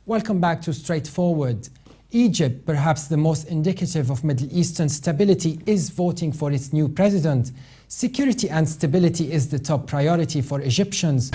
Welcome back to Straightforward. Egypt, perhaps the most indicative of Middle Eastern stability, is voting for its new president. Security and stability is the top priority for Egyptians.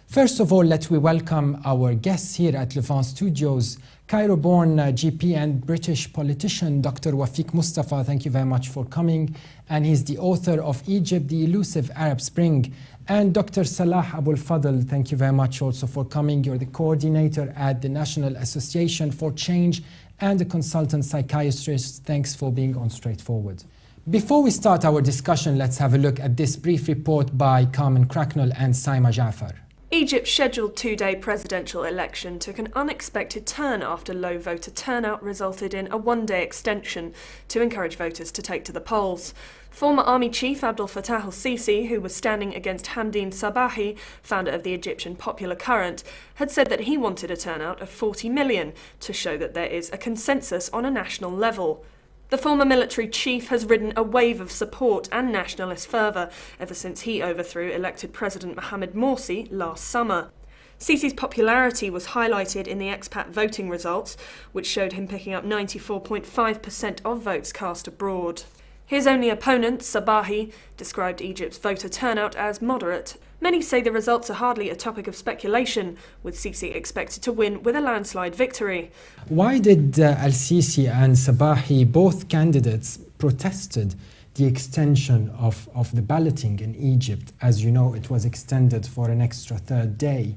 First of all, let me welcome our guests here at Levant Studios. Cairo-born GP and British politician Dr. Wafik Mustafa, thank you very much for coming. And he's the author of Egypt, the Elusive Arab Spring. And Dr. Salah Abou-El-Fadl, thank you very much also for coming. You're the coordinator at the National Association for Change and a consultant psychiatrist. Thanks for being on Straightforward. Before we start our discussion, let's have a look at this brief report by Carmen Cracknell and Saima Jafar. Egypt's scheduled two-day presidential election took an unexpected turn after low voter turnout resulted in a one-day extension to encourage voters to take to the polls. Former Army Chief Abdel Fatah Al-Sisi, who was standing against Hamdine Sabahi, founder of the Egyptian Popular Current, had said that he wanted a turnout of 40 million to show that there is a consensus on a national level. The former military chief has ridden a wave of support and nationalist fervour ever since he overthrew elected President Mohamed Morsi last summer. Sisi's popularity was highlighted in the expat voting results, which showed him picking up 94.5% of votes cast abroad. His only opponent, Sabahi, described Egypt's voter turnout as moderate. Many say the results are hardly a topic of speculation, with Sisi expected to win with a landslide victory. Why did Al-Sisi and Sabahi, both candidates, protested the extension of the balloting in Egypt? As you know, it was extended for an extra third day.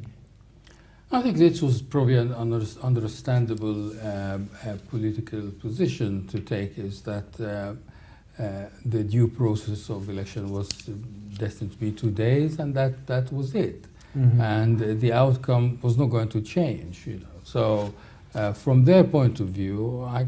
I think this was probably an understandable political position to take, is that the due process of election was destined to be 2 days, and that was it. Mm-hmm. And the outcome was not going to change, you know. So from their point of view, I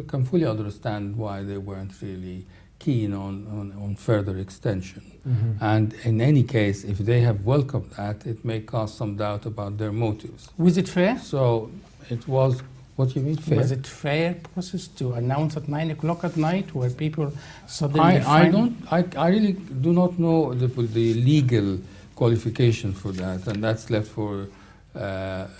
can fully understand why they weren't really keen on further extension. Mm-hmm. And in any case, if they have welcomed that, it may cause some doubt about their motives. Was it fair? So it was. What do you mean fair? Was it fair process to announce at 9 o'clock at night where people suddenly I really do not know the legal qualification for that, and that's left for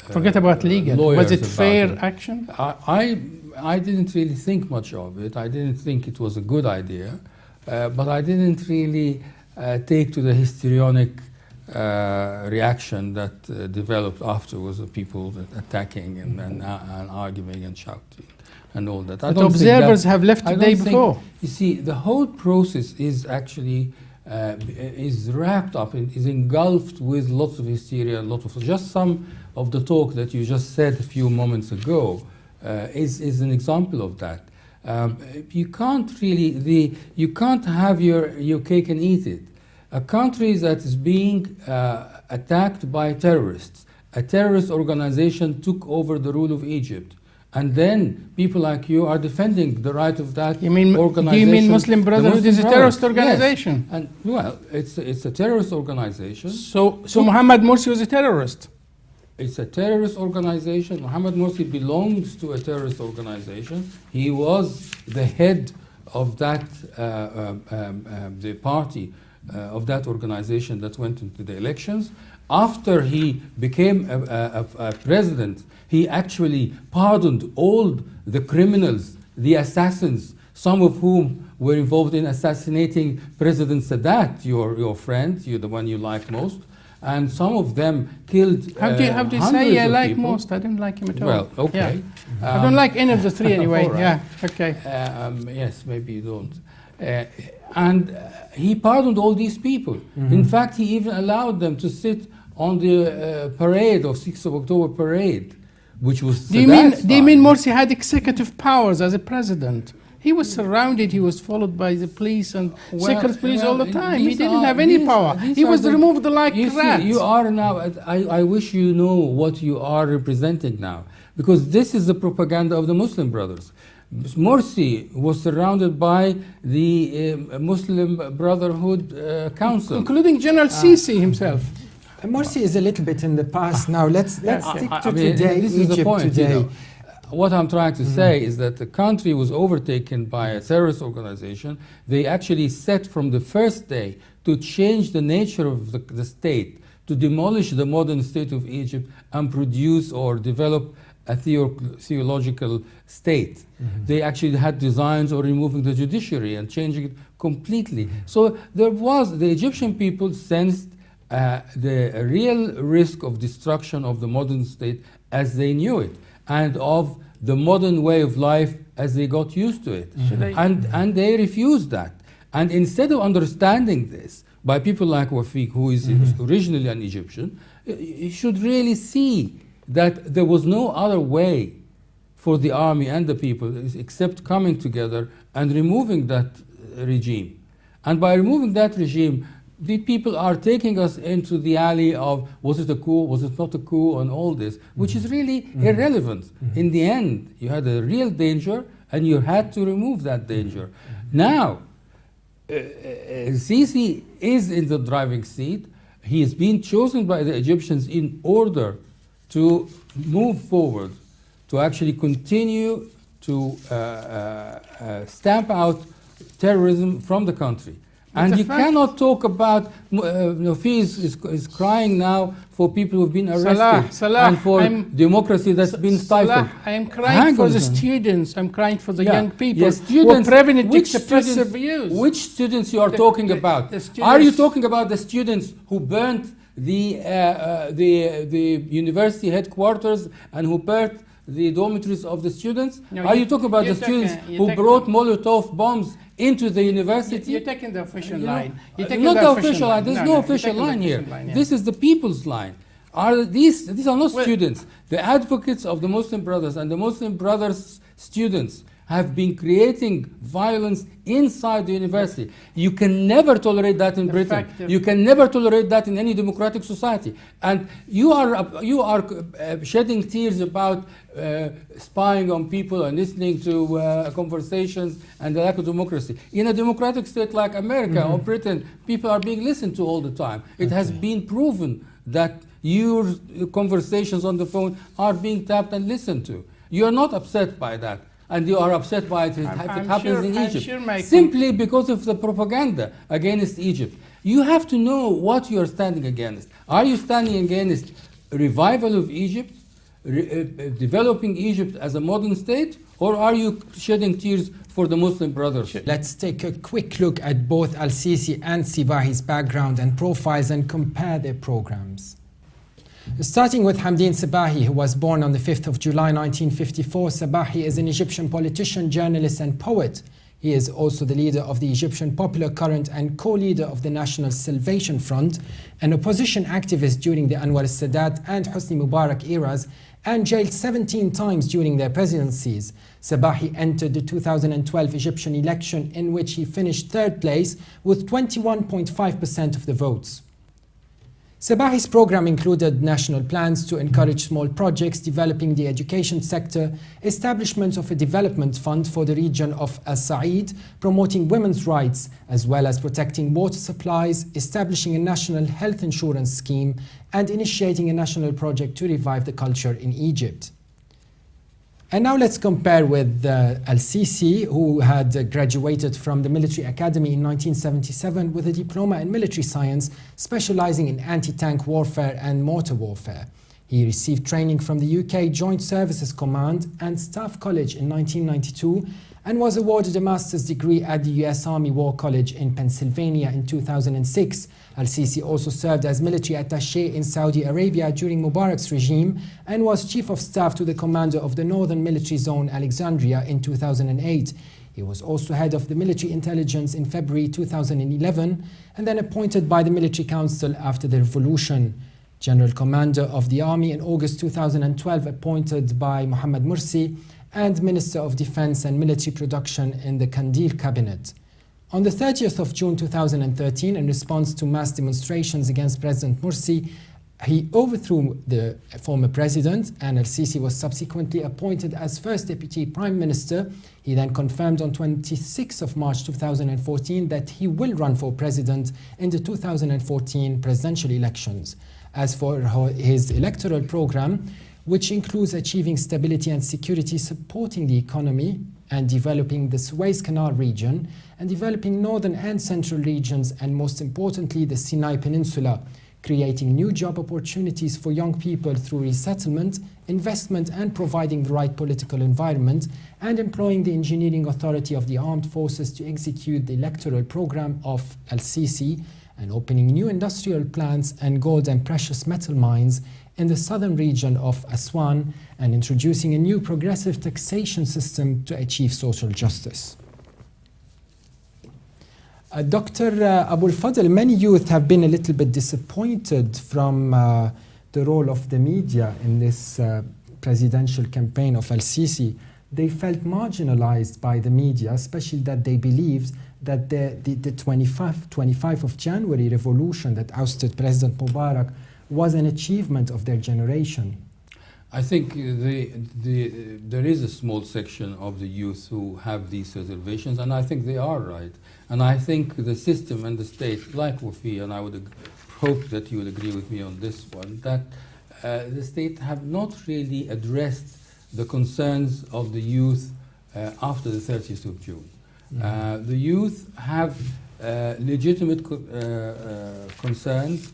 forget about legal. Was it fair action? I didn't really think much of it. I didn't think it was a good idea, but I didn't really take to the histrionic reaction that developed afterwards of people attacking and arguing and shouting and all that. But observers have left the day before. You see, the whole process is actually is wrapped up, is engulfed with lots of hysteria, just some of the talk that you just said a few moments ago is an example of that. You can't really, you can't have your cake and eat it. A country that is being attacked by terrorists, a terrorist organization took over the rule of Egypt, and then people like you are defending the right of that organization. Do you mean Muslim Brotherhood is a terrorist organization? Yes. And well, it's a terrorist organization. So Mohamed Morsi was a terrorist? It's a terrorist organization. Mohamed Morsi belongs to a terrorist organization. He was the head of that, the party of that organization that went into the elections. After he became a president, he actually pardoned all the criminals, the assassins, some of whom were involved in assassinating President Sadat, your friend, the one you like most, and some of them killed How do you say I like most? I didn't like him at all. Well, okay. Yeah. I don't like any of the three anyway. Right. Yeah, okay. Yes, maybe you don't. And he pardoned all these people. Mm-hmm. In fact, he even allowed them to sit on the parade of 6th of October parade, which was Do you mean Morsi had executive powers as a president? He was surrounded, he was followed by the police and secret police all the time. He didn't have any power. He was removed like rats. You are now, I wish you know what you are representing now, because this is the propaganda of the Muslim Brothers. Morsi was surrounded by the Muslim Brotherhood Council, including General Sisi himself. Morsi is a little bit in the past now. Let's stick to today, this is Egypt the point, today. you know. what I'm trying to say is that the country was overtaken by a terrorist organization. They actually set from the first day to change the nature of the state, to demolish the modern state of Egypt and produce or develop a theological state. They actually had designs of removing the judiciary and changing it completely. So there was, the Egyptian people sensed the real risk of destruction of the modern state as they knew it, and of the modern way of life as they got used to it. And they refused that. And instead of understanding this by people like Wafik, who is originally an Egyptian, you should really see that there was no other way for the army and the people except coming together and removing that regime. And by removing that regime, the people are taking us into the alley of was it a coup, was it not a coup, and all this, which is really irrelevant. In the end, you had a real danger and you had to remove that danger. Now, Sisi is in the driving seat. He has been chosen by the Egyptians in order to move forward, to actually continue to stamp out terrorism from the country. And you cannot talk about, Fi is crying now for people who've been arrested Salah, and for democracy that's been stifled. Salah, I am crying for the students, I'm crying for the young people Yes, who are prevented to which express their students, views. which students you are talking about? Are you talking about the students who burnt the university headquarters and who burnt the dormitories of the students? No, are you talking about the students who brought Molotov bombs into the university? You're taking the official line. Not the official line. There's no official line here. This is the people's line. These are not students. The advocates of the Muslim Brothers and the Muslim Brothers students have been creating violence inside the university. You can never tolerate that in Britain. You can never tolerate that in any democratic society. And you are shedding tears about spying on people and listening to conversations and the lack of democracy. In a democratic state like America or Britain, people are being listened to all the time. It has been proven that your conversations on the phone are being tapped and listened to. You are not upset by that. And you are upset by it if it happens in Egypt, simply because of the propaganda against Egypt. You have to know what you are standing against. Are you standing against revival of Egypt, developing Egypt as a modern state, or are you shedding tears for the Muslim Brothers? Let's take a quick look at both Al-Sisi and Sebahi's background and profiles and compare their programs. Starting with Hamdeen Sebahi, who was born on the 5th of July 1954, Sebahi is an Egyptian politician, journalist and poet. He is also the leader of the Egyptian Popular Current and co-leader of the National Salvation Front, an opposition activist during the Anwar al-Sadat and Hosni Mubarak eras, and jailed 17 times during their presidencies. Sebahi entered the 2012 Egyptian election, in which he finished third place with 21.5% of the votes. Sebahi's program included national plans to encourage small projects, developing the education sector, establishment of a development fund for the region of Al-Sa'id, promoting women's rights, as well as protecting water supplies, establishing a national health insurance scheme, and initiating a national project to revive the culture in Egypt. And now let's compare with Al-Sisi, who had graduated from the Military Academy in 1977 with a diploma in military science, specializing in anti-tank warfare and mortar warfare. He received training from the UK Joint Services Command and Staff College in 1992 and was awarded a master's degree at the US Army War College in Pennsylvania in 2006. Al-Sisi also served as military attaché in Saudi Arabia during Mubarak's regime and was chief of staff to the commander of the Northern Military Zone Alexandria in 2008. He was also head of the military intelligence in February 2011 and then appointed by the Military Council after the revolution. General Commander of the Army in August 2012, appointed by Mohamed Morsi, and Minister of Defense and Military Production in the Kandil cabinet. On the 30th of June 2013, in response to mass demonstrations against President Morsi, he overthrew the former president, and Al-Sisi was subsequently appointed as first deputy prime minister. He then confirmed on 26th of March 2014 that he will run for president in the 2014 presidential elections. As for his electoral program, which includes achieving stability and security, supporting the economy, and developing the Suez Canal region, and developing northern and central regions, and most importantly, the Sinai Peninsula, creating new job opportunities for young people through resettlement, investment, and providing the right political environment, and employing the engineering authority of the armed forces to execute the electoral program of AlSissi, and opening new industrial plants and gold and precious metal mines in the southern region of Aswan, and introducing a new progressive taxation system to achieve social justice. Dr. Abou-El-Fadl, many youth have been a little bit disappointed from the role of the media in this presidential campaign of AlSissi. They felt marginalized by the media, especially that they believed that the 25 of January revolution that ousted President Mubarak was an achievement of their generation. I think there is a small section of the youth who have these reservations, and I think they are right. And I think the system and the state, like Wafik, and I would hope that you would agree with me on this one, that the state have not really addressed the concerns of the youth after the 30th of June. Mm-hmm. The youth have legitimate concerns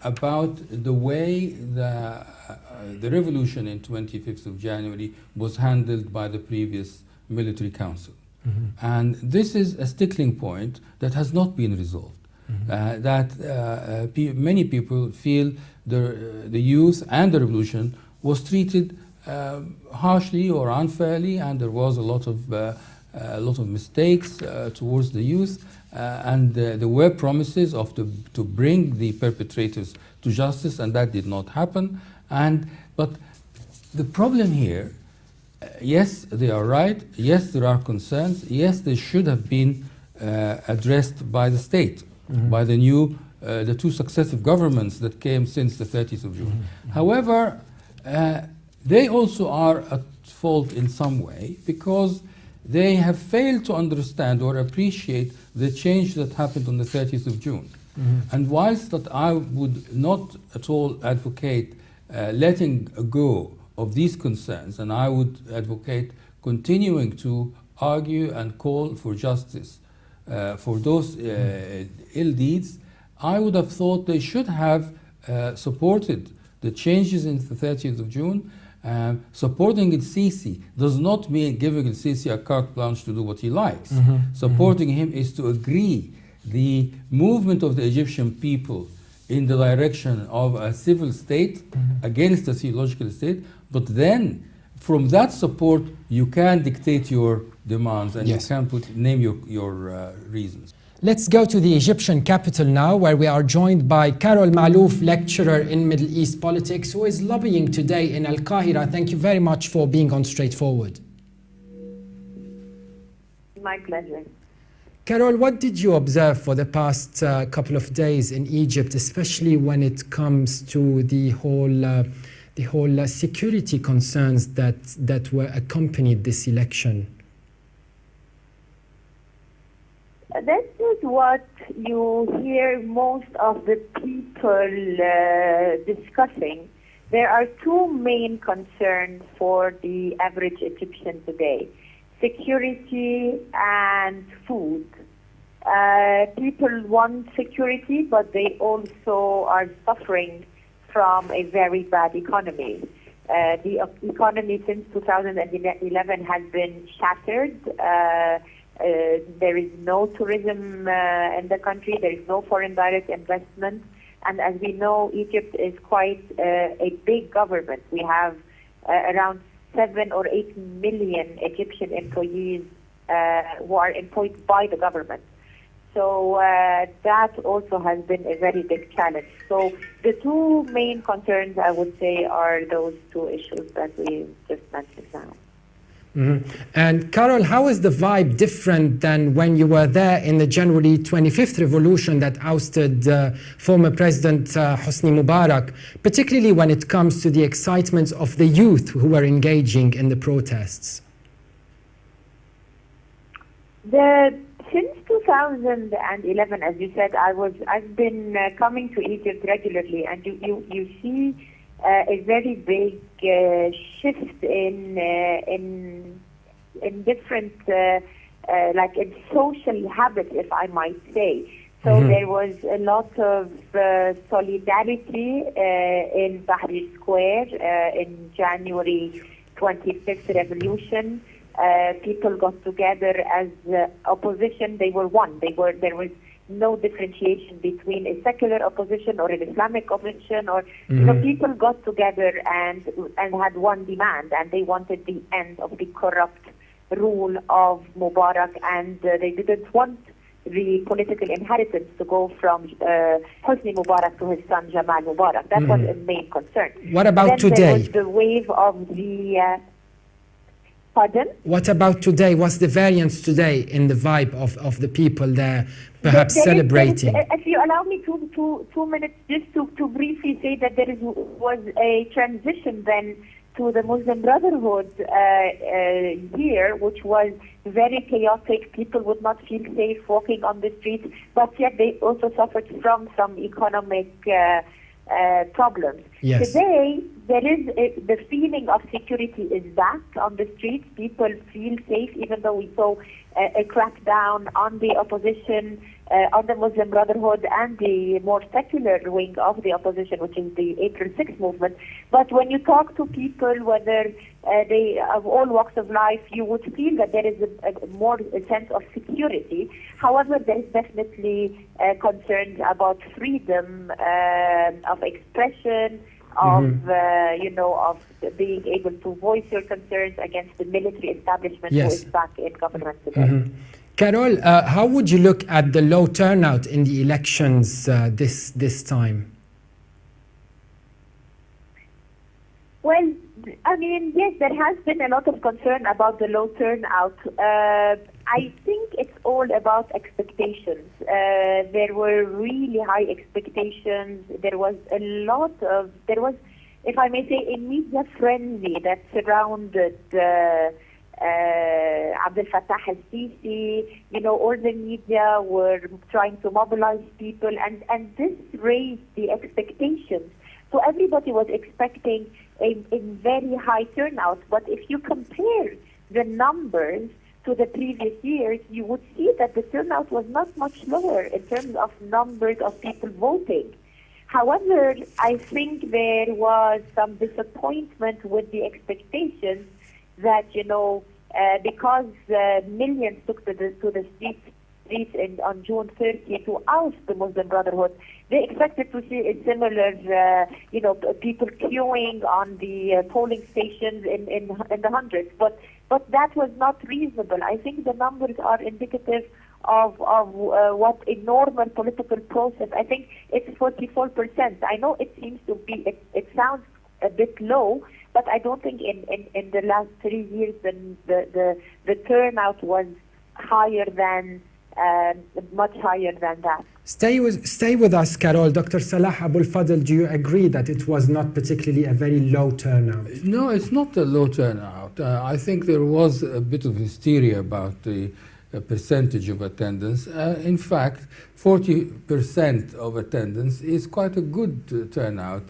about the way the revolution in 25th of January was handled by the previous military council. Mm-hmm. And this is a stickling point that has not been resolved. Mm-hmm. Many people feel the youth and the revolution was treated harshly or unfairly, and there was a lot of mistakes towards the youth, and there were promises to bring the perpetrators to justice, and that did not happen. But the problem here, yes, they are right. Yes, there are concerns. Yes, they should have been addressed by the state, by the two successive governments that came since the 30th of June. However, they also are at fault in some way because they have failed to understand or appreciate the change that happened on the 30th of June. And whilst that I would not at all advocate letting go of these concerns, and I would advocate continuing to argue and call for justice for those ill deeds, I would have thought they should have supported the changes in the 30th of June. Supporting al-Sisi does not mean giving al-Sisi a carte blanche to do what he likes. Supporting him is to agree the movement of the Egyptian people in the direction of a civil state against a theological state, but then from that support you can dictate your demands and you can name your reasons. Let's go to the Egyptian capital now, where we are joined by Carol Malouf, lecturer in Middle East politics, who is lobbying today in Al-Qahira. Thank you very much for being on Straightforward. My pleasure. Carol, what did you observe for the past couple of days in Egypt, especially when it comes to the whole security concerns that were accompanied this election? This is what you hear most of the people discussing. There are two main concerns for the average Egyptian today: security and food. People want security, but they also are suffering from a very bad economy. The economy since 2011 has been shattered. There is no tourism in the country. There is no foreign direct investment. And as we know, Egypt is quite a big government. We have around 7 or 8 million Egyptian employees who are employed by the government. So that also has been a very big challenge. So the two main concerns, I would say, are those two issues that we just mentioned now. And Carol, how is the vibe different than when you were there in the January 25th revolution that ousted former President Hosni Mubarak, particularly when it comes to the excitement of the youth who were engaging in the protests? Since 2011, as you said, I've been coming to Egypt regularly, and you see a very big shift in different, like in social habits, if I might say. So there was a lot of solidarity in Tahrir Square in January 25th revolution. People got together as opposition. They were one. There was no differentiation between a secular opposition or an Islamic opposition, or people got together and had one demand, and they wanted the end of the corrupt rule of Mubarak, and they didn't want the political inheritance to go from Hosni Mubarak to his son Jamal Mubarak. That was a main concern. What about then today? There was the wave of the pardon? What about today? What's the variance today in the vibe of the people there, perhaps celebrating? If you allow me 2 minutes just to briefly say that there was a transition then to the Muslim Brotherhood year, which was very chaotic. People would not feel safe walking on the streets, but yet they also suffered from some economic problems. Yes. Today, there is the feeling of security is back on the streets. People feel safe, even though we saw a crackdown on the opposition, on the Muslim Brotherhood and the more secular wing of the opposition, which is the April 6 movement. But when you talk to people, whether they of all walks of life, you would feel that there is a sense of security. However, there is definitely concerns about freedom of expression, of of being able to voice your concerns against the military establishment who is back in government today. Carol, how would you look at the low turnout in the elections this time? Well, I mean, yes, there has been a lot of concern about the low turnout. I think it's all about expectations. There were really high expectations. There was, if I may say, a media frenzy that surrounded Abdel Fatah Al-Sisi. All the media were trying to mobilize people, and this raised the expectations. So everybody was expecting a very high turnout. But if you compare the numbers to the previous years, you would see that the turnout was not much lower in terms of numbers of people voting. However, I think there was some disappointment with the expectations that, because millions took to the streets on June 30 to oust the Muslim Brotherhood, they expected to see a similar, people queuing on the polling stations in the hundreds. But that was not reasonable. I think the numbers are indicative of what a normal political process. I think it's 44%. I know it seems to be, it sounds a bit low, but I don't think in the last 3 years the turnout was higher than, much higher than that. Stay with us, Carol. Dr. Salah Abou-El-Fadl, do you agree that it was not particularly a very low turnout? No, it's not a low turnout. I think there was a bit of hysteria about the percentage of attendance. In fact, 40% of attendance is quite a good turnout.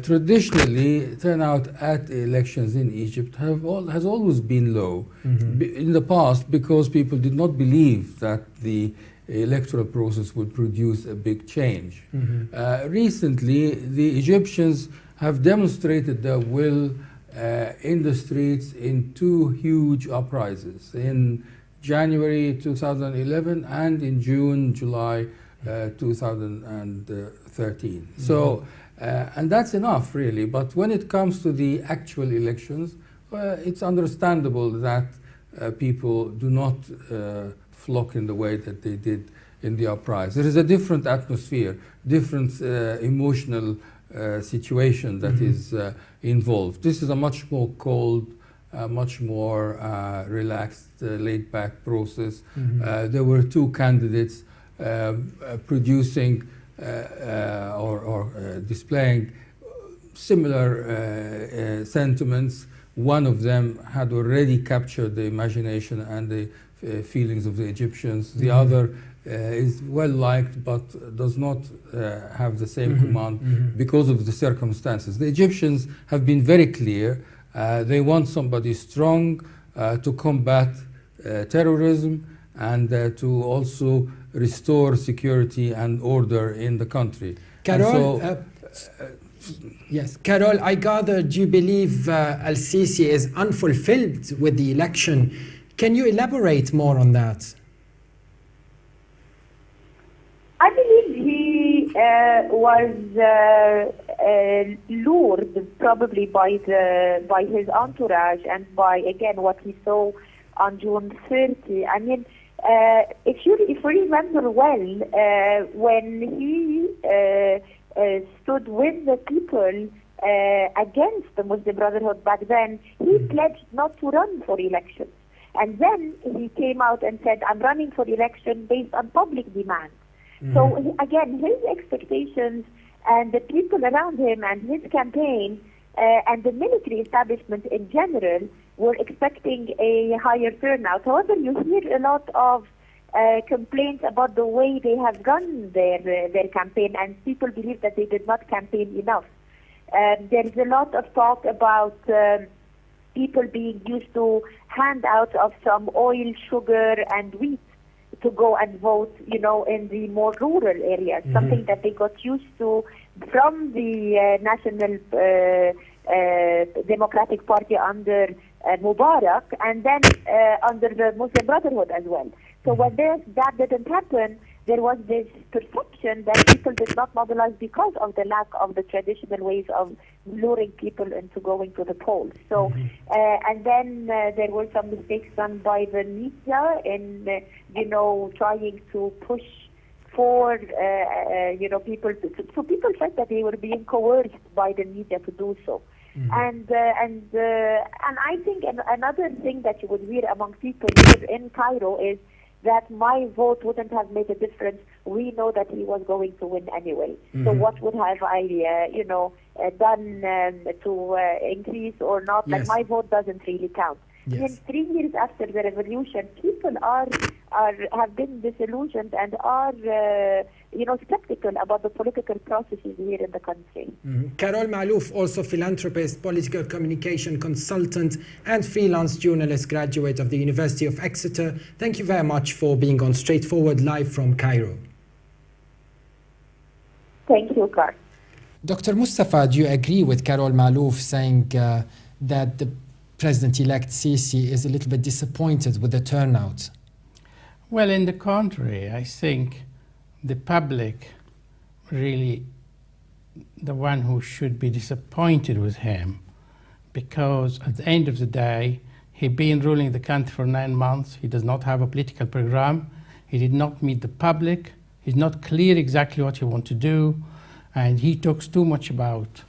Traditionally, turnout at elections in Egypt has always been low in the past, because people did not believe that the electoral process would produce a big change. Recently, the Egyptians have demonstrated their will in the streets in two huge uprisings, in January 2011 and in July 2013. So, and that's enough, really. But when it comes to the actual elections, it's understandable that people do not flock in the way that they did in the uprising. There is a different atmosphere, different emotional situation that is involved. This is a much more cold, much more relaxed, laid-back process. There were two candidates producing or displaying similar sentiments. One of them had already captured the imagination and the feelings of the Egyptians. The other is well liked but does not have the same command because of the circumstances. The Egyptians have been very clear. They want somebody strong to combat terrorism and to also restore security and order in the country. Carol, yes, Carol, I gather you believe Al-Sisi is unfulfilled with the election. Can you elaborate more on that? I believe he was lured probably by his entourage and by, again, what he saw on June 30. I mean, if we remember well, when he stood with the people against the Muslim Brotherhood back then, he pledged not to run for elections. And then he came out and said, I'm running for election based on public demand. So again, his expectations and the people around him and his campaign and the military establishment in general were expecting a higher turnout. However, you hear a lot of complaints about the way they have run their campaign, and people believe that they did not campaign enough. There is a lot of talk about people being used to handouts of some oil, sugar, and wheat to go and vote, you know, in the more rural areas, something that they got used to from the National Democratic Party under Mubarak, and then under the Muslim Brotherhood as well. So when that didn't happen, there was this perception that people did not mobilize because of the lack of the traditional ways of luring people into going to the polls. So, and then there were some mistakes done by the media in, trying to push for, people. So people felt that they were being coerced by the media to do so. And I think another thing that you would hear among people here in Cairo is that my vote wouldn't have made a difference. We know that he was going to win anyway. So what would have I, done to increase or not? Yes. Like my vote doesn't really count. Yes. And 3 years after the revolution, people have been disillusioned and are, skeptical about the political processes here in the country. Carol Malouf, also philanthropist, political communication consultant, and freelance journalist, graduate of the University of Exeter. Thank you very much for being on Straightforward Live from Cairo. Thank you, Carl. Dr. Mustafa, do you agree with Carol Malouf saying that the President-elect Sisi is a little bit disappointed with the turnout? Well, in the contrary, I think the public really the one who should be disappointed with him, because at the end of the day, he's been ruling the country for 9 months. He does not have a political program. He did not meet the public. He's not clear exactly what he wants to do. And he talks too much about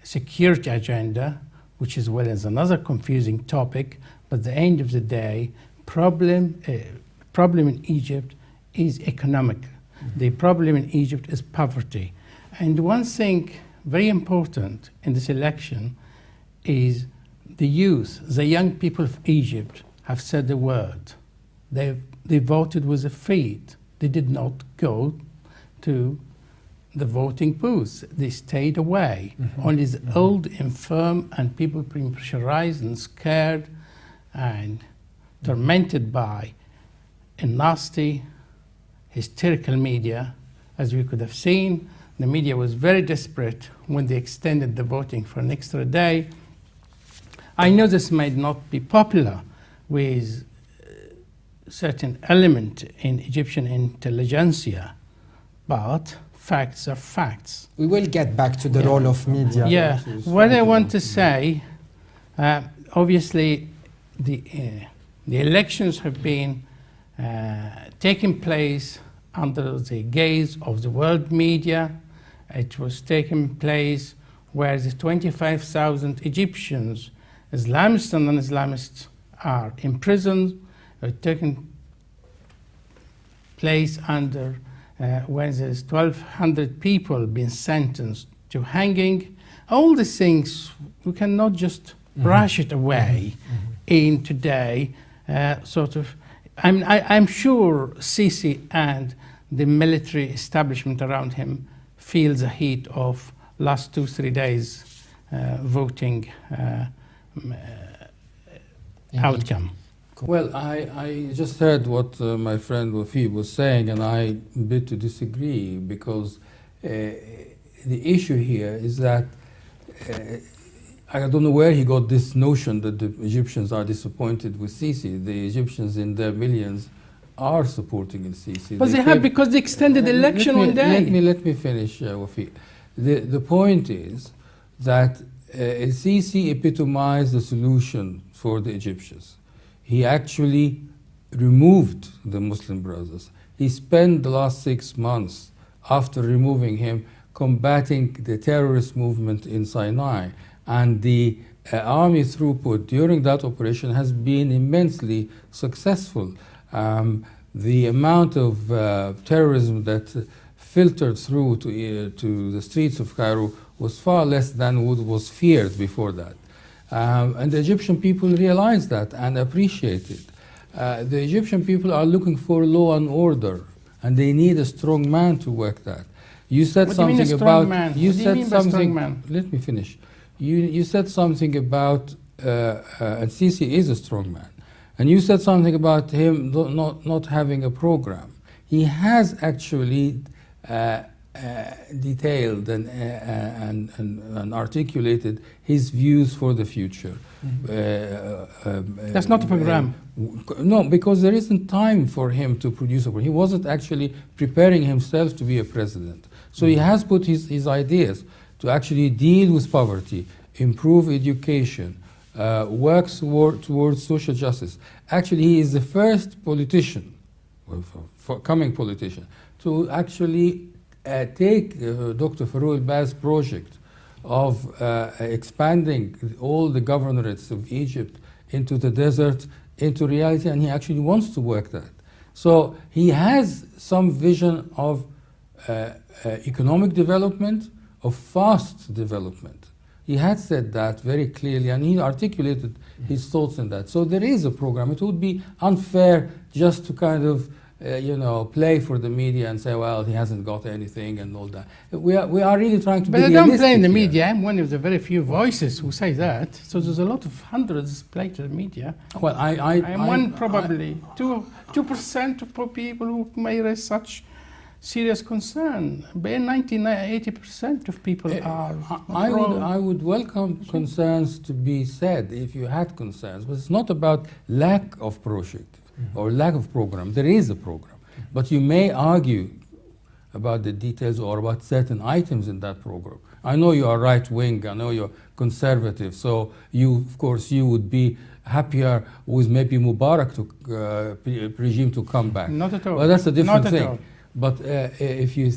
security agenda, which as well as another confusing topic. But at the end of the day, problem in Egypt is economic. The problem in Egypt is poverty. And one thing very important in this election is the youth, the young people of Egypt have said the word. They voted with their feet. They did not go to the voting booths. They stayed away. Only the old, infirm, and people being pressurized and scared and tormented by a nasty, hysterical media. As we could have seen, the media was very desperate when they extended the voting for an extra day. I know this might not be popular with certain element in Egyptian intelligentsia, but facts are facts. We will get back to the role of media. Yeah, what I want to say, obviously the elections have been taking place under the gaze of the world media. It was taking place where the 25,000 Egyptians, Islamists and non-Islamists, are imprisoned, taking place under where there's 1,200 people being sentenced to hanging. All these things, we cannot just brush it away in today, sort of I'm sure Sisi and the military establishment around him feel the heat of last 2-3 days voting outcome. Well, I just heard what my friend Wafik was saying, and I beg to disagree, because the issue here is that I don't know where he got this notion that the Egyptians are disappointed with Sisi. The Egyptians in their millions are supporting Sisi. But they have, because they extended the election one day. Let me finish, Wafik. The point is that Sisi epitomized the solution for the Egyptians. He actually removed the Muslim Brothers. He spent the last 6 months after removing him combating the terrorist movement in Sinai. And the army throughput during that operation has been immensely successful. The amount of terrorism that filtered through to the streets of Cairo was far less than what was feared before that. And the Egyptian people realize that and appreciate it. The Egyptian people are looking for law and order, and they need a strong man to work that. You said What something do you mean a about. strong man? You What do you said mean by strong something. man? Let me finish. You said something about and Sisi is a strong man, and you said something about him not having a program. He has actually detailed and articulated his views for the future. That's not a program. No, because there isn't time for him to produce a program. He wasn't actually preparing himself to be a president. So he has put his ideas to actually deal with poverty, improve education, work towards social justice. Actually, he is the first politician, coming politician, to actually take Dr. Farouk El-Baz's project of expanding all the governorates of Egypt into the desert, into reality, and he actually wants to work that. So he has some vision of economic development, of fast development. He had said that very clearly, and he articulated his thoughts in that. So there is a program. It would be unfair just to kind of play for the media and say, well, he hasn't got anything and all that. We are really trying to be realistic. But I don't play in the here. media. I'm one of the very few voices who say that. So there's a lot of hundreds play to the media. Well, I'm one probably. 2% of people who may raise such serious concern. But 80% of people are. I would welcome concerns to be said if you had concerns, but it's not about lack of project or lack of program. There is a program, but you may argue about the details or about certain items in that program. I know you are right wing, I know you're conservative, so of course you would be happier with maybe Mubarak regime to come back. Not at all. Well, that's a different Not at thing. all. But if you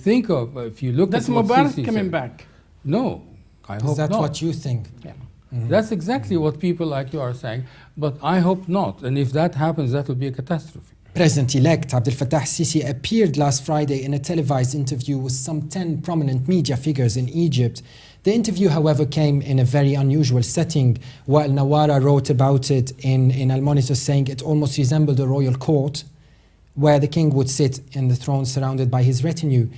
look That's at what Mubarak Sisi coming said, back. No, I hope Is that not. what you think? Yeah. That's exactly what people like you are saying, but I hope not. And if that happens, that will be a catastrophe. President-elect Abdel Fatah Al-Sisi appeared last Friday in a televised interview with some 10 prominent media figures in Egypt. The interview, however, came in a very unusual setting. While Nawara wrote about it in Al Monitor, saying it almost resembled a royal court, where the king would sit in the throne surrounded by his retinue.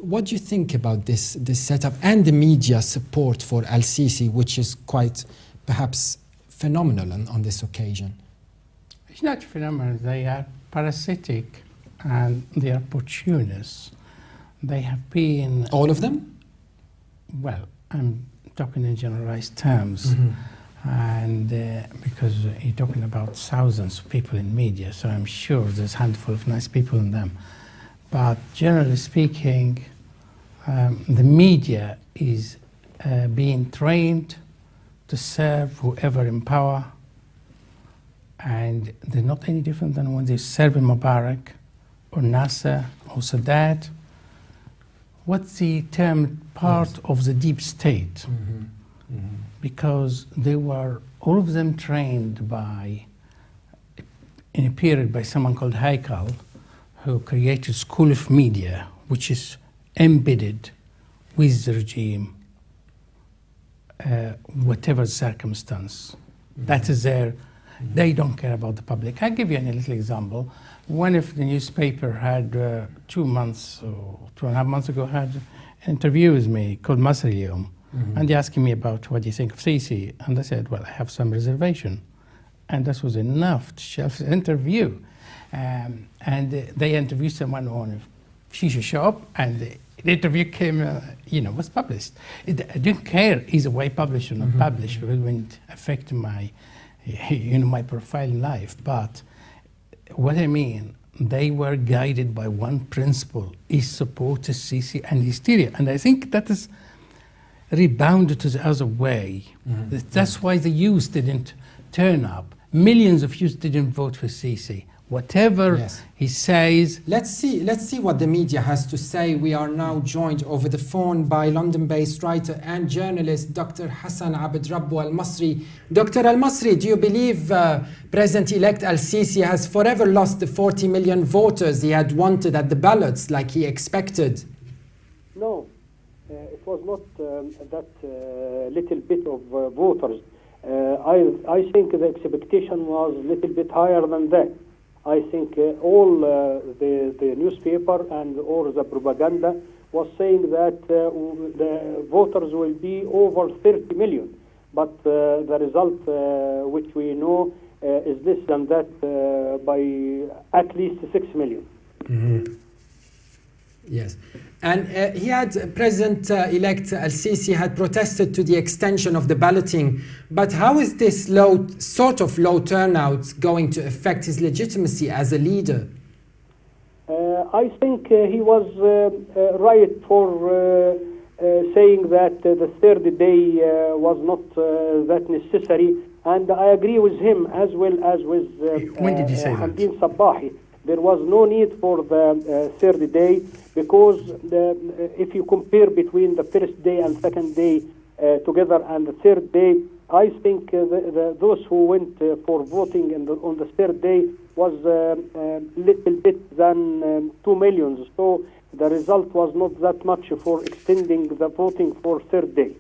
What do you think about this setup and the media support for Al-Sisi, which is quite perhaps phenomenal on this occasion? It's not phenomenal. They are parasitic and they are opportunists. They have been... All of them? Well, I'm talking in generalized terms. And because you're talking about thousands of people in media, so I'm sure there's a handful of nice people in them. But generally speaking, the media is being trained to serve whoever in power, and they're not any different than when they serve in Mubarak or Nasser or Sadat. What's the term? Part of the deep state. Because they were, all of them trained in a period by someone called Haikal, who created School of Media, which is embedded with the regime, whatever circumstance. That is their They don't care about the public. I'll give you a little example. One of the newspaper had 2 months or 2.5 months ago had an interview with me called Masri and they asking me about what do you think of Sisi, and I said, well, I have some reservation, and this was enough to shelf the interview. And they interviewed someone on a shisha shop, and the interview came, was published. I didn't care either way, published or not published, because it wouldn't affect my, my profile in life. But what I mean, they were guided by one principle: is support Sisi and hysteria. And I think that is rebounded to the other way. That's why the youth didn't turn up. Millions of youth didn't vote for Sisi. Whatever he says. Let's see what the media has to say. We are now joined over the phone by London-based writer and journalist Dr. Hasan Abd Rabbo Al-Masri. Dr. Al-Masri, do you believe President-elect Al-Sisi has forever lost the 40 million voters he had wanted at the ballots like he expected? No, it was not that little bit of voters. I think the expectation was a little bit higher than that. I think all the newspaper and all the propaganda was saying that the voters will be over 30 million. But the result, which we know, is less than that by at least 6 million. Yes. And he had, President-elect Al-Sisi had protested to the extension of the balloting. But how is this sort of low turnout going to affect his legitimacy as a leader? I think he was right for saying that the third day was not that necessary. And I agree with him as well as with when did he say that? Hamdin Sabahi. There was no need for the third day, because if you compare between the first day and second day together and the third day, I think those who went for voting on the third day was little bit than 2 million. So the result was not that much for extending the voting for third day.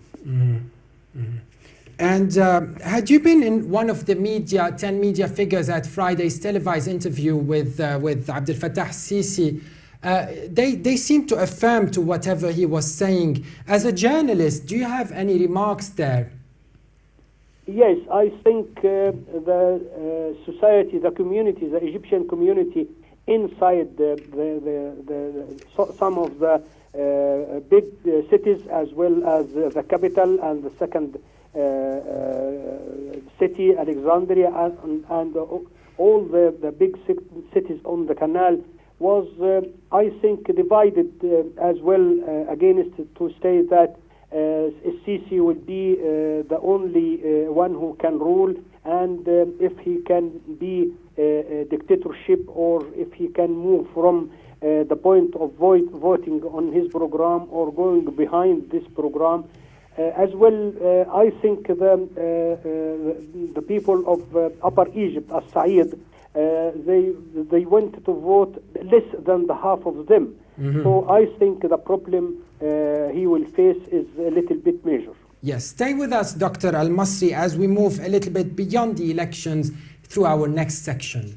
And had you been in one of the 10 media figures at Friday's televised interview with Abdel Fatah Al-Sisi, they seem to affirm to whatever he was saying. As a journalist, do you have any remarks there? Yes, I think the society, the community, the Egyptian community inside some of the big cities, as well as the capital and the second city, Alexandria, and all the big cities on the canal, was, I think, divided as well against to say that Sisi will be the only one who can rule, and if he can be a dictatorship, or if he can move from the point of voting on his program or going behind this program. As well, I think the people of Upper Egypt, as-Said, they went to vote less than the half of them. So I think the problem he will face is a little bit major. Yes, stay with us, Dr. Al-Masri, as we move a little bit beyond the elections through our next section.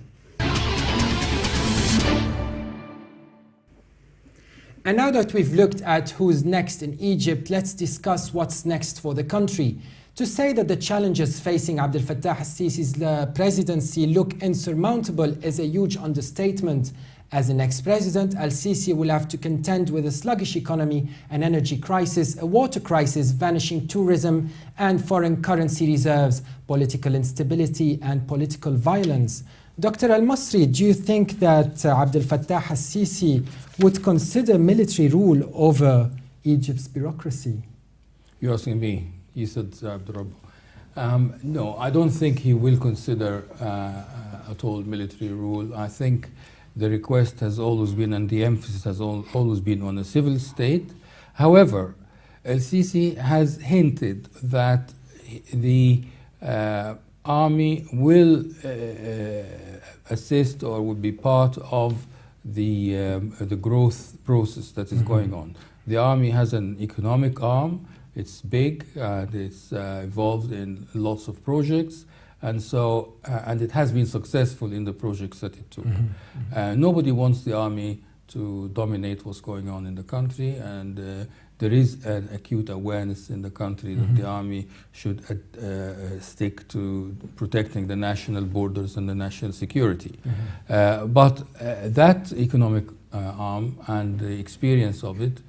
And now that we've looked at who's next in Egypt, let's discuss what's next for the country. To say that the challenges facing Abdel Fattah Al-Sisi's presidency look insurmountable is a huge understatement. As the next president, Al-Sisi will have to contend with a sluggish economy, an energy crisis, a water crisis, vanishing tourism and foreign currency reserves, political instability and political violence. Dr. Al-Masri, do you think that Abdel Fattah Al-Sisi would consider military rule over Egypt's bureaucracy? You're asking me, you said Abdel Rabbo. No, I don't think he will consider at all military rule. I think the request has always been, and the emphasis has always been on a civil state. However, Al-Sisi has hinted that the army will assist or will be part of the growth process that is going on. The army has an economic arm. It's big and it's involved in lots of projects, And so, and it has been successful in the projects that it took. Nobody wants the army to dominate what's going on in the country, and there is an acute awareness in the country that the army should stick to protecting the national borders and the national security. But that economic arm and the experience of it,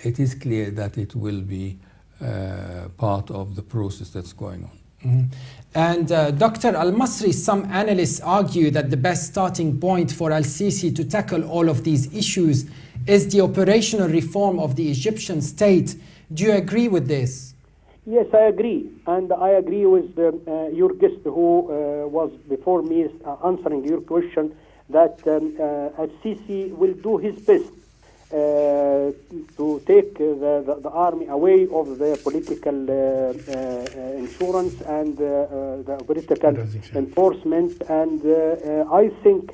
it is clear that it will be part of the process that's going on. And Dr. Al-Masri, some analysts argue that the best starting point for Al-Sisi to tackle all of these issues is the operational reform of the Egyptian state. Do you agree with this? Yes, I agree. And I agree with your guest who was before me answering your question, that Al-Sisi will do his best to take the army away of the political insurance and the political enforcement. And I think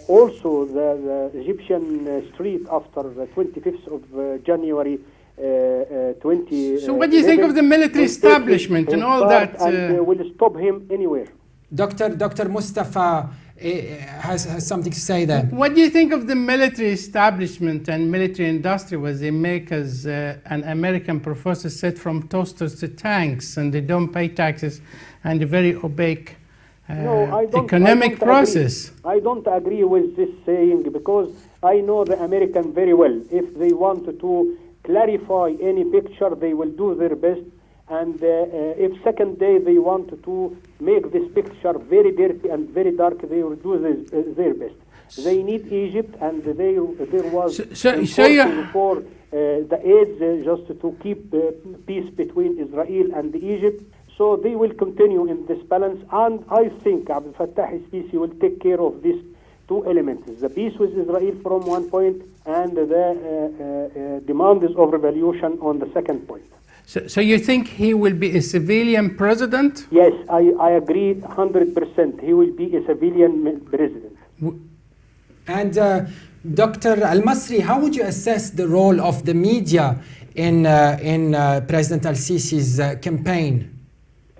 also the Egyptian street after the 25th of January 20. So what do you think of the military establishment and all that? And will stop him anywhere. Dr. Mustafa has something to say there. What do you think of the military establishment and military industry, where they make, as an American professor said, from toasters to tanks, and they don't pay taxes, and a very opaque economic process? I don't agree with this saying, because I know the American very well. If they want to clarify any picture, they will do their best. And if second day they want to make this picture very dirty and very dark, they will do their best. They need Egypt, and there was for the aids just to keep peace between Israel and Egypt. So they will continue in this balance, and I think Abdel Fatah Al-Sisi will take care of these two elements: the peace with Israel from one point, and the demands of revolution on the second point. So you think he will be a civilian president? Yes, I agree 100%. He will be a civilian president. And Dr. Al-Masri, how would you assess the role of the media in President Al-Sisi's campaign?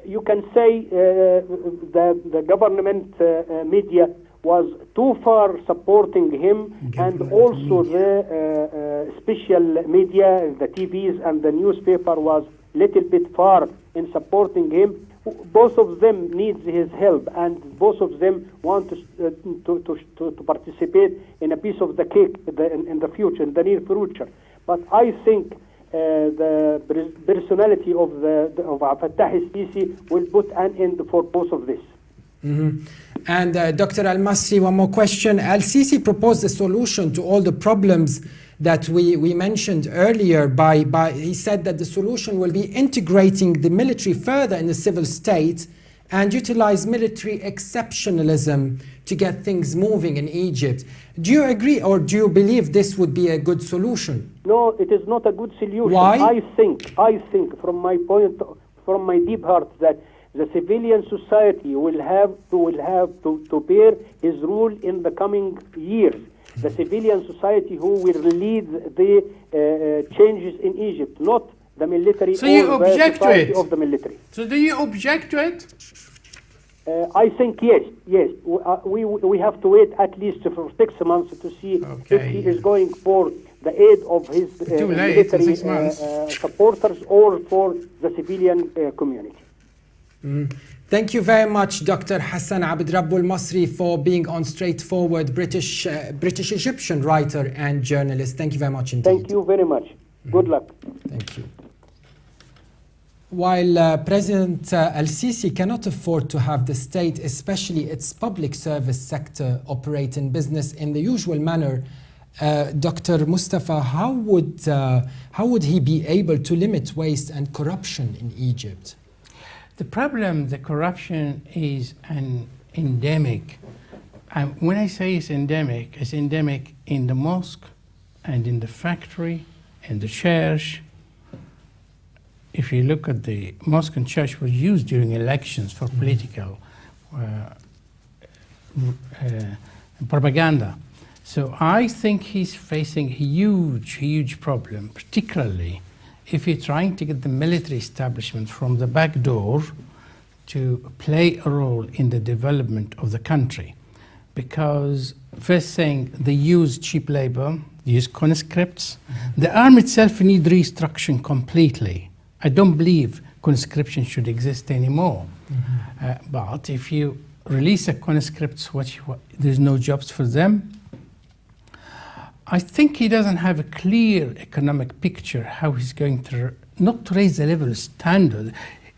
You can say the government media was too far supporting him, and also the special media, the TVs and the newspaper was little bit far in supporting him. Both of them needs his help, and both of them want to participate in a piece of the cake in the future, in the near future. But I think the personality of Fatah Al-Sisi will put an end for both of this. And Dr. Al-Masri, one more question. Al-Sisi proposed a solution to all the problems that we mentioned earlier he said that the solution will be integrating the military further in the civil state and utilize military exceptionalism to get things moving in Egypt. Do you agree, or do you believe this would be a good solution? No, it is not a good solution. Why? I think from my deep heart that the civilian society will have to bear his rule in the coming years. The civilian society who will lead the changes in Egypt, not the military or the society of the military. So do you object to it? I think yes. We have to wait at least for 6 months to see if he is going for the aid of his military supporters or for the civilian community. Thank you very much, Dr. Hasan Abd Rabbo Al-Masri, for being on Straightforward, British Egyptian writer and journalist. Thank you very much indeed. Thank you very much. Good luck. Thank you. While President Al-Sisi cannot afford to have the state, especially its public service sector, operate in business in the usual manner, Dr. Mustafa, how would he be able to limit waste and corruption in Egypt? The problem, the corruption is an endemic. When I say it's endemic in the mosque and in the factory and the church. If you look at the mosque and church was used during elections for political propaganda. So I think he's facing a huge problem, particularly if you're trying to get the military establishment from the back door to play a role in the development of the country. Because first thing, they use cheap labor, they use conscripts. The army itself needs restructuring completely. I don't believe conscription should exist anymore. But if you release a conscripts, there's no jobs for them. I think he doesn't have a clear economic picture how he's going to, not to raise the level of standard,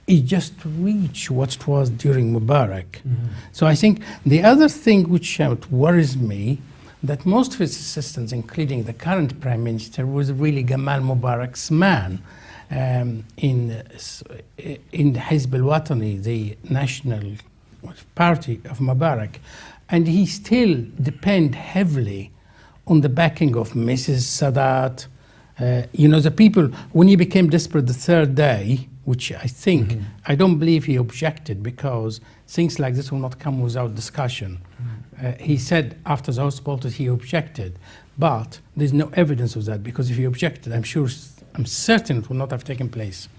he just reach what it was during Mubarak. So I think the other thing which worries me, that most of his assistants, including the current Prime Minister, was really Gamal Mubarak's man in Hizb al-Watani, the national party of Mubarak. And he still depend heavily on the backing of Mrs. Sadat. The people, when he became desperate the third day, which I think, I don't believe he objected, because things like this will not come without discussion. He said after the hospital that he objected, but there's no evidence of that, because if he objected, I'm certain it would not have taken place.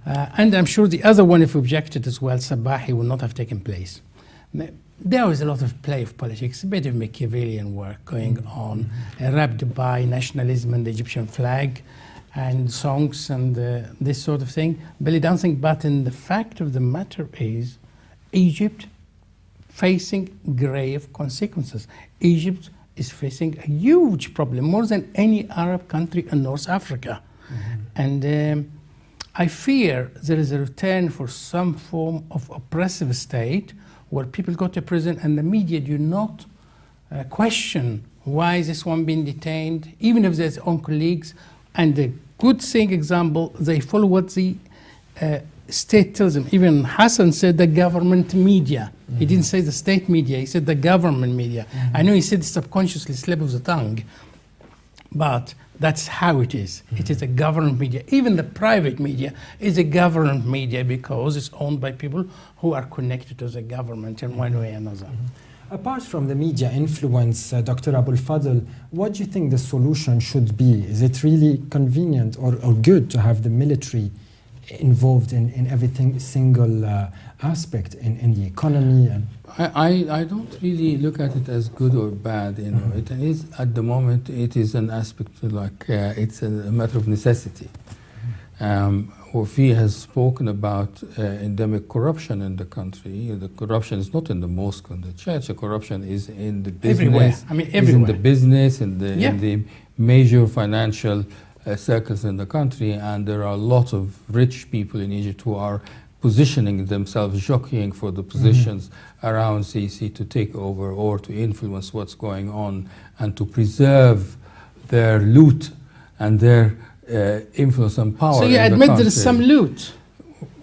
And I'm sure the other one, if objected as well, Sabahi, will not have taken place. There was a lot of play of politics, a bit of Machiavellian work going on, wrapped by nationalism and the Egyptian flag, and songs and this sort of thing. Belly dancing, but in the fact of the matter is, Egypt facing grave consequences. Egypt is facing a huge problem, more than any Arab country in North Africa. And I fear there is a return for some form of oppressive state where people go to prison and the media do not question why is this one being detained, even if there's own colleagues. And the good thing example, they follow what the state tells them. Even Hassan said the government media. He didn't say the state media, he said the government media. I know he said subconsciously, slip of the tongue, but that's how it is. It is a government media. Even the private media is a government media because it's owned by people who are connected to the government in one way or another. Apart from the media influence, Dr. Abou-El-Fadl, what do you think the solution should be? Is it really convenient or good to have the military involved in everything single aspect in the economy? And I don't really look at it as good or bad. It is at the moment. It is an aspect like it's a matter of necessity. Wafik has spoken about endemic corruption in the country. The corruption is not in the mosque and the church. The corruption is in the business. Everywhere. I mean, everywhere. Is in the business, in the major financial circles in the country, and there are a lot of rich people in Egypt who are positioning themselves, jockeying for the positions around Sisi to take over or to influence what's going on and to preserve their loot and their influence and power. So you admit there is some loot?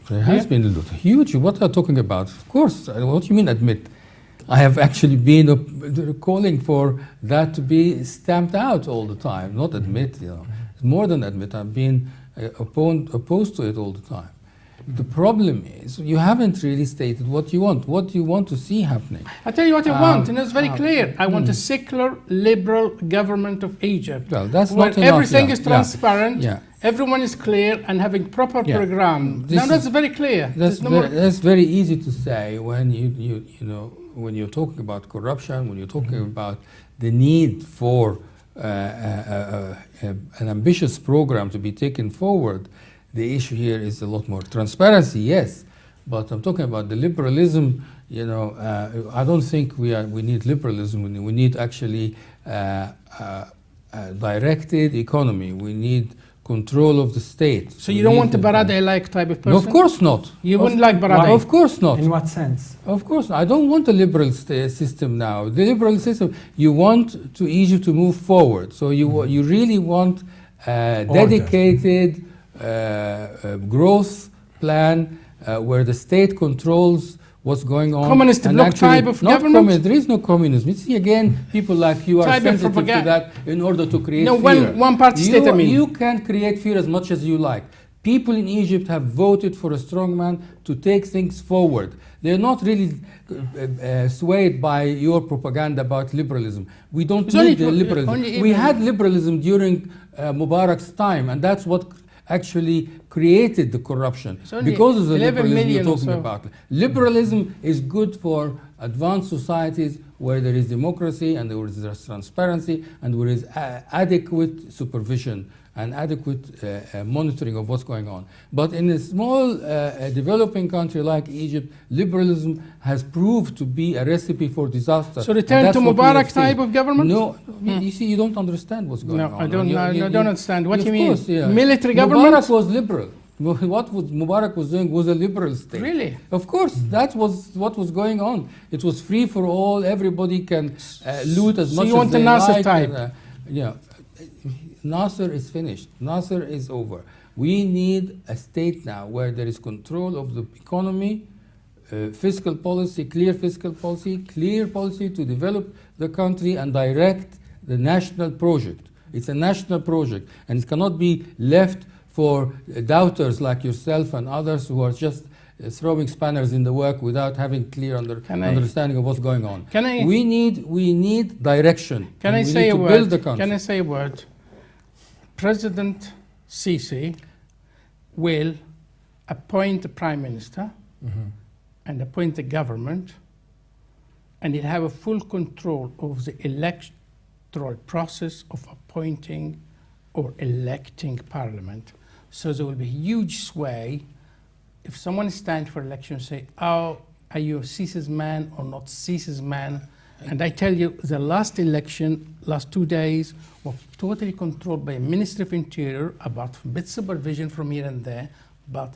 There has been loot. Huge. What are you talking about? Of course. What do you mean admit? I have actually been calling for that to be stamped out all the time, not admit. More than admit. I've been opposed to it all the time. The problem is you haven't really stated what you want. What do you want to see happening? I tell you what I want, and it's very clear. I want a secular, liberal government of Egypt. Well, that's where not enough. Everything is transparent. Yeah. Everyone is clear and having proper program. Now that's very clear. That's very easy to say when when you're talking about corruption, when you're talking about the need for an ambitious program to be taken forward. The issue here is a lot more transparency, yes, but I'm talking about the liberalism. I don't think we need liberalism. We need actually directed economy. We need control of the state. So you don't want a Baradei-like type of person? No, of course not. You wouldn't like Baradei? Of course not. in what sense? Of course, I don't want a liberal system now. The liberal system, you want Egypt to move forward. So you really want dedicated growth plan where the state controls what's going on. Communist bloc type of government? There is no communism. You see, again, people like you are sensitive to that in order to create fear. One party state, You can create fear as much as you like. People in Egypt have voted for a strongman to take things forward. They're not really swayed by your propaganda about liberalism. We don't need liberalism. We had liberalism during Mubarak's time, and that's what actually created the corruption because of the 11 liberalism million you're or talking so. about. Liberalism is good for advanced societies where there is democracy and there is transparency and there is adequate supervision and adequate monitoring of what's going on. But in a small developing country like Egypt, liberalism has proved to be a recipe for disaster. So return to Mubarak type of government? No, you see, you don't understand what's going on. No, I don't understand. What do you mean? Course, yeah. Military government? Mubarak was liberal. What Mubarak was doing was a liberal state. Really? Of course, that was what was going on. It was free for all. Everybody can loot as much as they like. So you want the Nasser type? Yeah. Nasser is finished. Nasser is over. We need a state now where there is control of the economy, fiscal policy, clear policy to develop the country and direct the national project. It's a national project, and it cannot be left for doubters like yourself and others who are just throwing spanners in the work without having clear understanding of what's going on. We need direction. Can I say a word? Build the country. Can I say a word? President Sisi will appoint a prime minister and appoint a government, and he'll have a full control of the electoral process of appointing or electing parliament. So there will be huge sway. If someone stands for election, say, oh, are you Sisi's man or not Sisi's man? And I tell you, the last election, last 2 days, was totally controlled by a Ministry of Interior, about bit supervision from here and there, but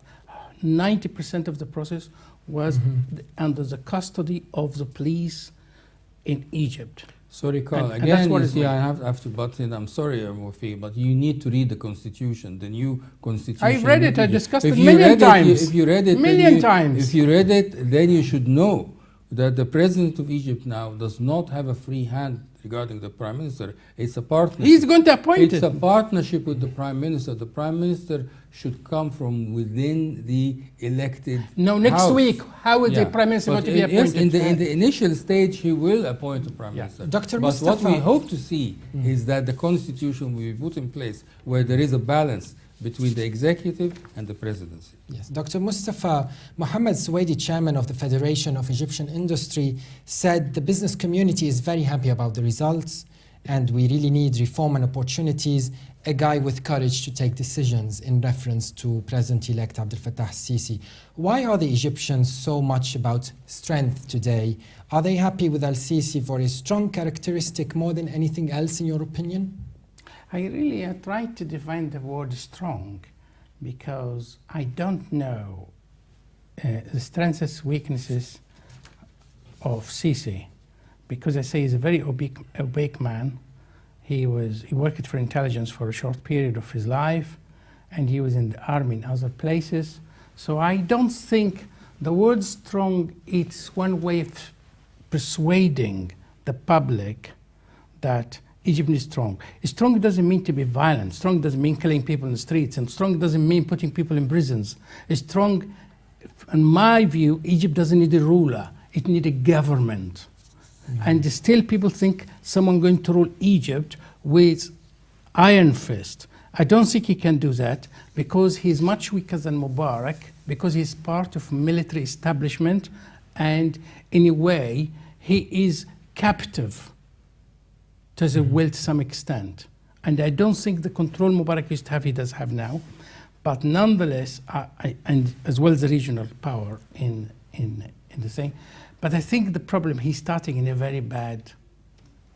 90% of the process was under the custody of the police in Egypt. Sorry, Carl. And again, what you is see, it? I have to butt in. I'm sorry, Wafik, but you need to read the Constitution, the new Constitution. I've read it. I Egypt. discussed If it you million read times. If you read it, Million times. If you read it, then you should know that the President of Egypt now does not have a free hand regarding the Prime Minister. It's a partnership. He's going to appoint It's it. a partnership with the Prime Minister. The Prime Minister should come from within the elected No, next house. week, how is the Yeah. Prime Minister But going to be yes, appointed? in the initial stage, he will appoint a Prime Minister. Dr. But Mustafa. what we hope to see is that the Constitution will be put in place where there is a balance between the executive and the presidency. Yes, Dr. Mustafa, Mohammed Suwaidi, chairman of the Federation of Egyptian Industry, said the business community is very happy about the results and we really need reform and opportunities, a guy with courage to take decisions in reference to President-elect Abdel Fatah Al-Sisi. Why are the Egyptians so much about strength today? Are they happy with Al-Sisi for his strong characteristic more than anything else in your opinion? I really tried to define the word strong because I don't know the strengths, weaknesses of Sisi, because I say he's a very opaque man. He worked for intelligence for a short period of his life, and he was in the army in other places. So I don't think the word strong, it's one way of persuading the public that Egypt is strong. Strong doesn't mean to be violent. Strong doesn't mean killing people in the streets. And strong doesn't mean putting people in prisons. Strong, in my view, Egypt doesn't need a ruler. It needs a government. And still people think someone going to rule Egypt with iron fist. I don't think he can do that because he's much weaker than Mubarak, because he's part of military establishment, and in a way, he is captive to the will to some extent. And I don't think the control Mubarak used to have, he does have now. But nonetheless, and as well as the regional power in the thing. But I think the problem, he's starting in a very bad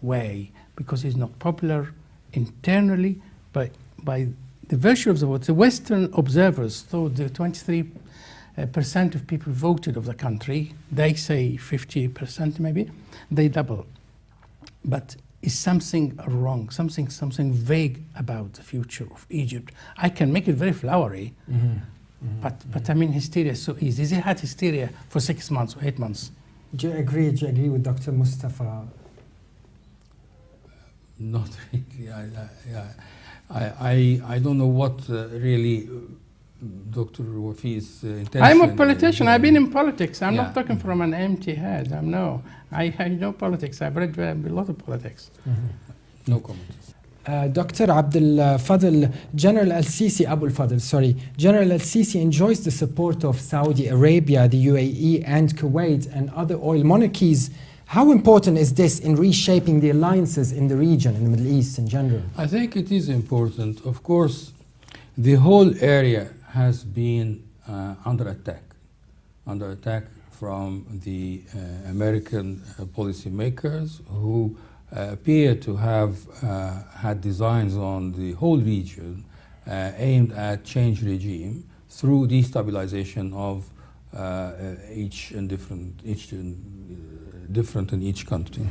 way because he's not popular internally, but by the virtue of the vote. The Western observers thought the 23% of people voted of the country, they say 50% maybe, they double. But is something wrong, something vague about the future of Egypt. I can make it very flowery, but I mean, hysteria is so easy. They had hysteria for 6 months or 8 months. Do you agree with Dr. Mustafa? Not really. I don't know what really Dr. Wafik's intention. I'm a politician. I've been in politics. I'm Yeah. not talking from an empty head. I know politics. I've read a lot of politics. No comment. Dr. Abdel Fadl, General Al-Sisi, Abou-El-Fadl, sorry, General Al-Sisi enjoys the support of Saudi Arabia, the UAE, and Kuwait, and other oil monarchies. How important is this in reshaping the alliances in the region, in the Middle East in general? I think it is important. Of course, the whole area has been under attack from the American policymakers who appear to have had designs on the whole region aimed at change regime through destabilization of different in each country.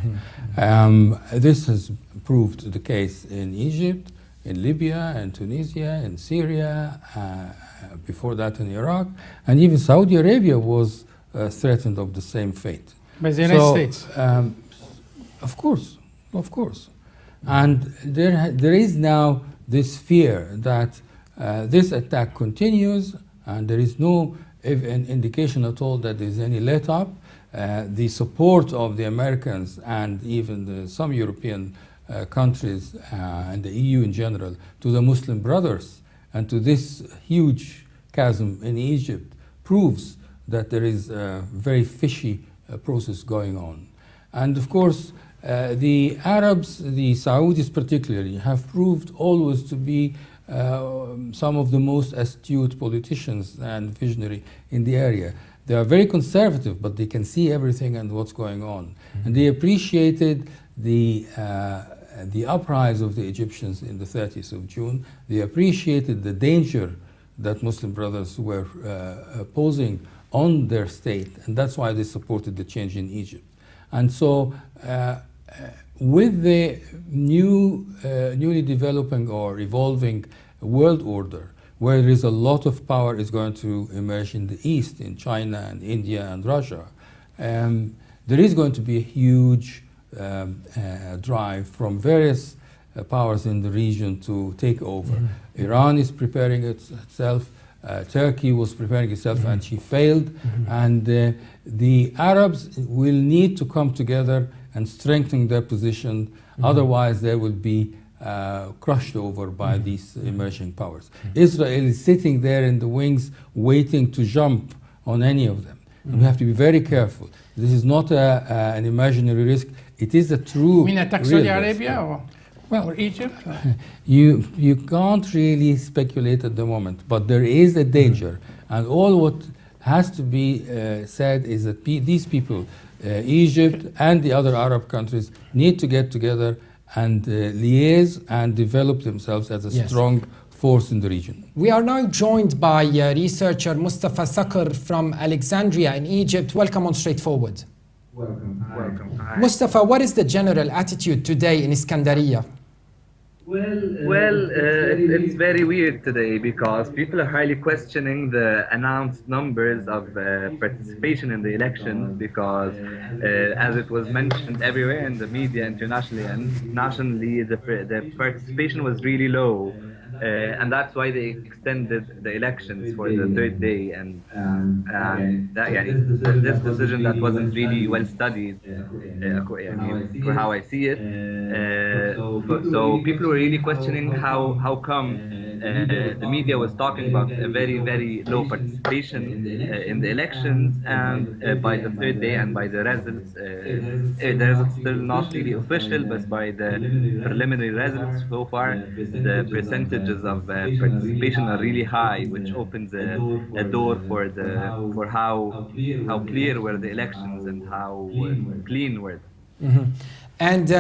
This has proved the case in Egypt, in Libya, and Tunisia, in Syria, before that in Iraq, and even Saudi Arabia was threatened of the same fate. By the United States? Of course. And there is now this fear that this attack continues, and there is no indication at all that there is any let-up. The support of the Americans and even some European countries and the EU in general to the Muslim Brothers and to this huge chasm in Egypt proves that there is a very fishy process going on. And of course, the Arabs, the Saudis particularly, have proved always to be some of the most astute politicians and visionary in the area. They are very conservative, but they can see everything and what's going on. And they appreciated the uprise of the Egyptians in the 30th of June. They appreciated the danger that Muslim Brothers were posing on their state, and that's why they supported the change in Egypt. And so with the newly developing or evolving world order, where there is a lot of power is going to emerge in the East, in China and India and Russia, there is going to be a huge drive from various powers in the region to take over. Iran is preparing itself, Turkey was preparing itself and she failed, and the Arabs will need to come together and strengthen their position, otherwise they will be crushed over by these emerging powers. Israel is sitting there in the wings waiting to jump on any of them. And we have to be very careful. This is not an imaginary risk, it is a true. You mean attack Saudi Arabia or Egypt? You can't really speculate at the moment, but there is a danger. And all what has to be said is that these people, Egypt and the other Arab countries, need to get together and liaise and develop themselves as a strong force in the region. We are now joined by researcher Mustafa Sakr from Alexandria in Egypt. Welcome on Straightforward. Welcome. Hi. Mustafa, what is the general attitude today in Iskandaria? It's very weird today because people are highly questioning the announced numbers of participation in the elections because, as it was mentioned everywhere in the media, internationally and nationally, the participation was really low. And that's why they extended the elections for the third day, and this decision that wasn't really well studied, for how I see it. So people were really questioning how come the media was talking about a very, very low participation in the elections, and by the third day and by the results, the results still not really official, but by the preliminary results so far, the percentage of participation are really high, which opens a door for how clear were the elections and how clean were they. And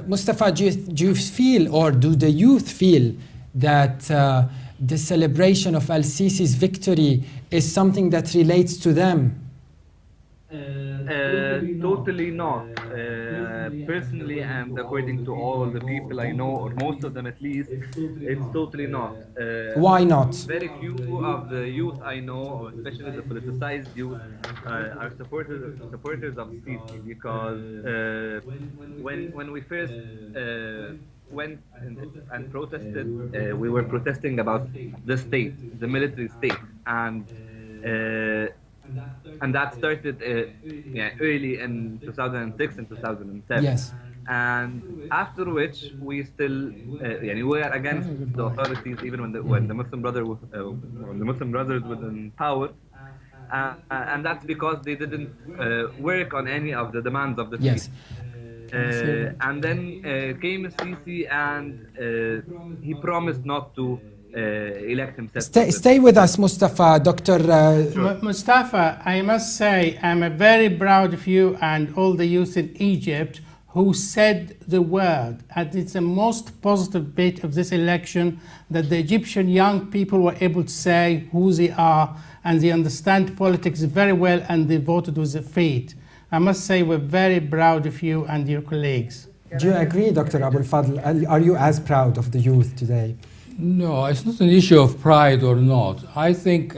Mustafa, do you feel, or do the youth feel, that the celebration of Al-Sisi's victory is something that relates to them? Totally not. Personally, and according to all the people I know, or most of them at least, it's totally not. Why not? Very few of the youth I know, especially the politicized youth, are supporters of Sisi, because when we first went and protested, we were protesting about the state, the military state, and that started early in 2006 and 2007. Yes. And after which we still we were against the authorities even when the Muslim Brothers were in power, and that's because they didn't work on any of the demands of the Yes. and then came Sisi, and he promised not to elect himself. Stay with us, Mustafa. Dr. Mustafa, I must say I'm very proud of you and all the youth in Egypt who said the word, and it's the most positive bit of this election, that the Egyptian young people were able to say who they are, and they understand politics very well, and they voted with their feet. I must say we're very proud of you and your colleagues. Do you agree, Dr. Abou-El-Fadl? Are you as proud of the youth today? No, it's not an issue of pride or not. I think,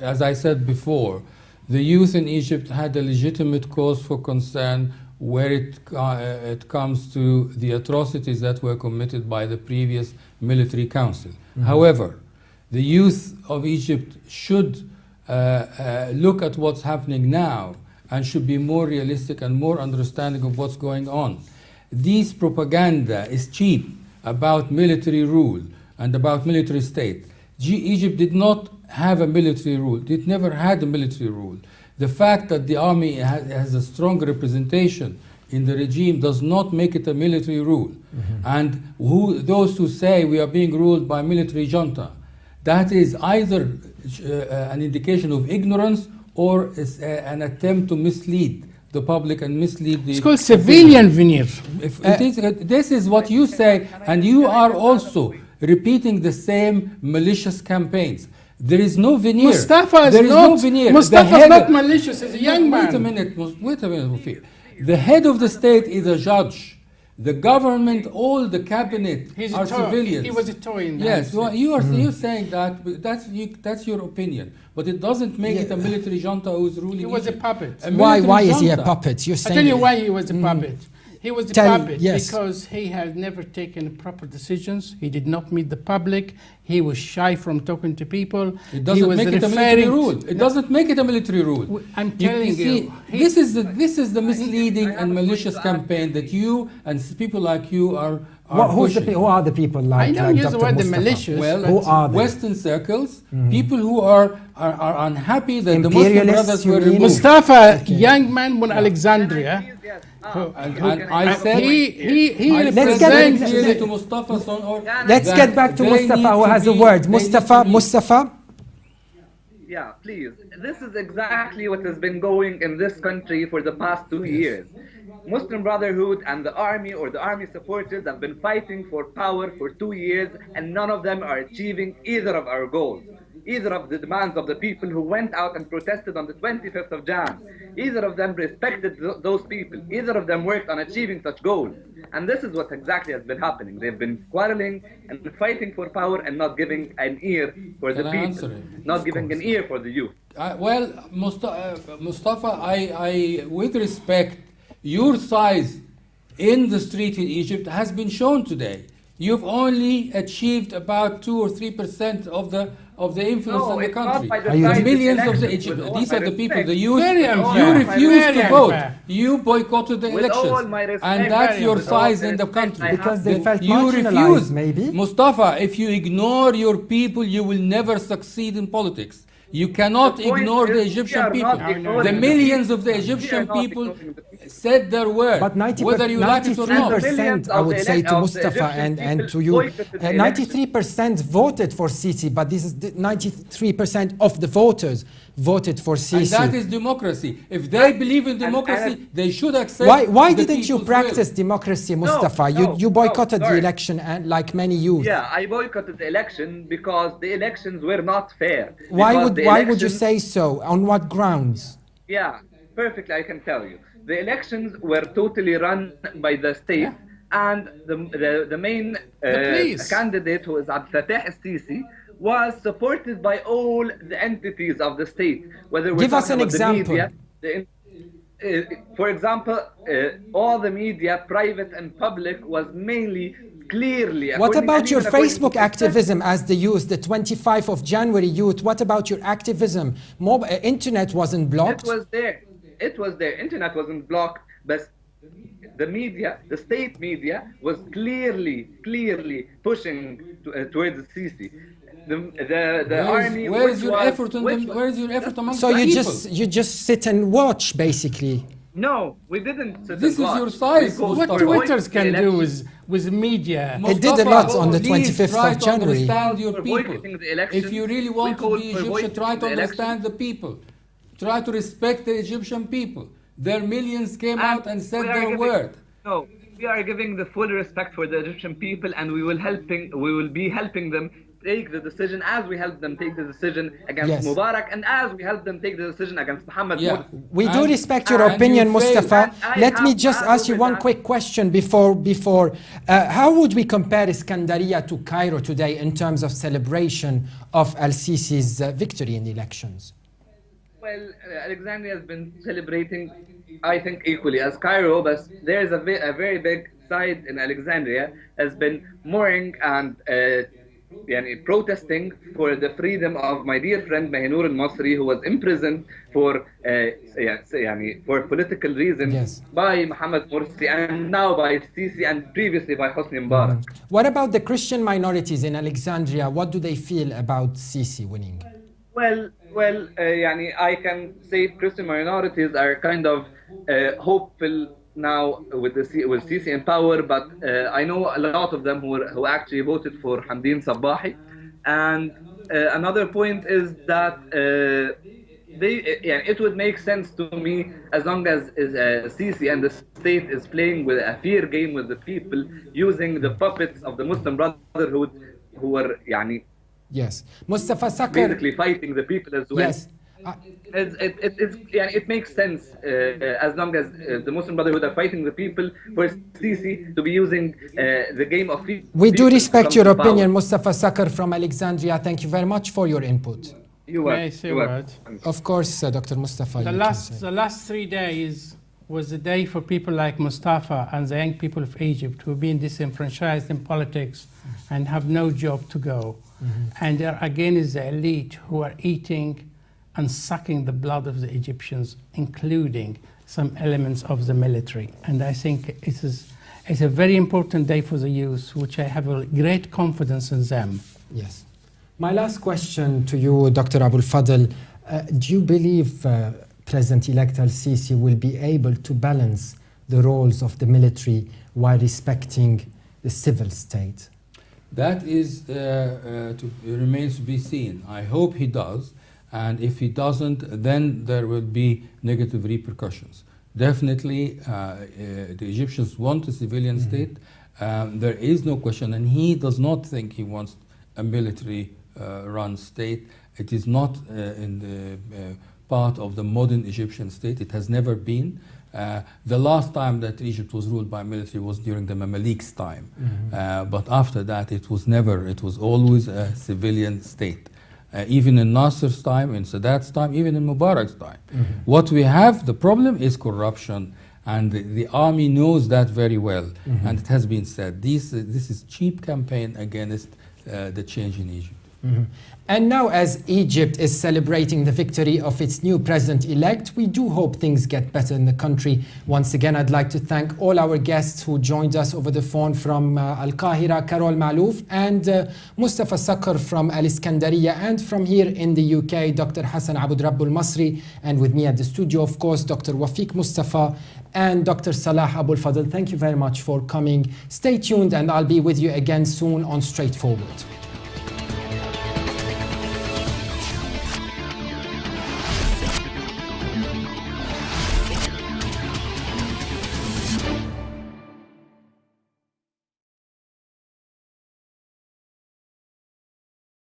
as I said before, the youth in Egypt had a legitimate cause for concern where it comes to the atrocities that were committed by the previous military council. However, the youth of Egypt should look at what's happening now and should be more realistic and more understanding of what's going on. This propaganda is cheap about military rule and about military state. Egypt did not have a military rule. It never had a military rule. The fact that the army has a strong representation in the regime does not make it a military rule. And those who say we are being ruled by military junta, that is either an indication of ignorance or an attempt to mislead the public and mislead the... It's called civilian veneer. This is what you say, and you are also repeating the same malicious campaigns. There is no veneer. Mustafa is there is not, no veneer. Mustafa is not malicious, he's a young man. Wait a minute, Wafik. The head of the state is a judge. The government, all the cabinet are civilians. He was a toy in that. Yes, well, you're saying that, but that's your opinion. But it doesn't make it a military junta who's ruling. He was Egypt. a puppet. Why is he a puppet? You're saying I tell you why he was a puppet. He was a puppet because he had never taken proper decisions. He did not meet the public. He was shy from talking to people. It doesn't make it a military rule. It doesn't make it a military rule. I'm telling you. This is the misleading and malicious campaign that you and people like you are pushing. Who are the people like? I don't like use the word the Mustafa? malicious. Well, who are they? Western circles, people who are unhappy that the Muslim Brothers were removed. Mustafa, young man from Alexandria. And I said he represents clearly to Mustafa. Let's get back to Mustafa, who has a word. Mustafa. Yeah, please. This is exactly what has been going in this country for the past 2 years. Muslim Brotherhood and the army or the army supporters have been fighting for power for 2 years, and none of them are achieving either of our goals. Either of the demands of the people who went out and protested on the 25th of Jan. Either of them respected those people. Either of them worked on achieving such goals. And this is what exactly has been happening. They've been quarreling and fighting for power and not giving an ear for the people. Not giving an ear for the youth. Mustafa, I with respect, your size in the street in Egypt has been shown today. You've only achieved about 2 or 3% of the influence in the country. The millions of the Egyptians, these are the people, the youth. You refused to vote. You boycotted the elections, and that's your size in the country. Because they felt you marginalized, refuse. maybe. Mustafa, if you ignore your people, you will never succeed in politics. You cannot ignore the Egyptian people. The millions of the Egyptian people said their word, but whether you like it or not. 93%, I would say to Mustafa and to you, 93% voted for Sisi, but this is 93% of the voters voted for Sisi. And that is democracy. If they believe in democracy, they should accept. Why didn't you practice democracy, Mustafa? You boycotted the election, and like many youth. Yeah, I boycotted the election because the elections were not fair. Why would you say so? On what grounds? Yeah, perfectly, I can tell you. The elections were totally run by the state, and the main candidate, who is Abdel Fatah Al-Sisi, was supported by all the entities of the state. Whether we're Give us an example. The media, for example, all the media, private and public, was mainly clearly. What about your Facebook activism as the youth, the 25th of January youth? What about your activism? Internet wasn't blocked. It was there. Internet wasn't blocked, but the media, the state media, was clearly pushing towards the Sisi. The army. Where is your effort among So the you people? you just sit and watch, basically. No, we didn't. This is your size. What Twitters can do with media. It did a lot on the Please 25th try of to January. understand your For people. boycotting the elections, If you really want we to called be for Egyptian, boycotting try to the understand the people. Try to respect the Egyptian people. Their millions came out and said we are their giving- word. No, we are giving the full respect for the Egyptian people, and we will be helping them take the decision as we helped them take the decision against Yes. Mubarak, and as we helped them take the decision against Mohammed Yeah. Morsi. We do And- respect your and opinion, you failed. Mustafa. And I Let me have just to ask you add one with quick question before. How would we compare Iskandaria to Cairo today in terms of celebration of Al-Sisi's victory in the elections? Well, Alexandria has been celebrating, I think, equally as Cairo, but there is a very big side in Alexandria has been mourning and protesting for the freedom of my dear friend Mahinur al-Masri, who was imprisoned for political reasons Yes. by Mohammed Morsi and now by Sisi and previously by Hosni Mubarak. What about the Christian minorities in Alexandria? What do they feel about Sisi winning? Well, I can say Christian minorities are kind of hopeful now with Sisi in power, but I know a lot of them who actually voted for Hamdeen Sabahi. And another point is that it would make sense to me as long as Sisi and the state is playing with a fear game with the people, using the puppets of the Muslim Brotherhood who are Yes. Mustafa Sakr. basically fighting the people as well. Yes. It makes sense as long as the Muslim Brotherhood are fighting the people for Sisi to be using the game of people. We do to respect come your to power. opinion, Mustafa Sakr from Alexandria. Thank you very much for your input. You May are. I say you a are. word? Of course, Dr. Mustafa. The you last, can say. the last 3 days was a day for people like Mustafa and the young people of Egypt who have been disenfranchised in politics and have no job to go. And they're against the elite who are eating and sucking the blood of the Egyptians, including some elements of the military. And I think it's a very important day for the youth, which I have a great confidence in them. Yes. My last question to you, Dr. Abou-El-Fadl. Do you believe President-elect Al-Sisi will be able to balance the roles of the military while respecting the civil state? That remains to be seen. I hope he does, and if he doesn't, then there will be negative repercussions. Definitely, the Egyptians want a civilian state. There is no question, and he does not think he wants a military-run state. It is not in the part of the modern Egyptian state. It has never been. The last time that Egypt was ruled by military was during the Mamaliks' time. But after that, it was always a civilian state. Even in Nasser's time, in Sadat's time, even in Mubarak's time. What we have, the problem is corruption. And the army knows that very well. And it has been said, this is cheap campaign against the change in Egypt. And now, as Egypt is celebrating the victory of its new president-elect, we do hope things get better in the country. Once again, I'd like to thank all our guests who joined us over the phone from Al-Qahira, Carol Malouf, and Mustafa Sakr from Alexandria, and from here in the UK, Dr. Hasan Abd Rabbo Al-Masri, and with me at the studio, of course, Dr. Wafik Mustafa and Dr. Salah Abou-El-Fadl. Thank you very much for coming. Stay tuned, and I'll be with you again soon on Straightforward.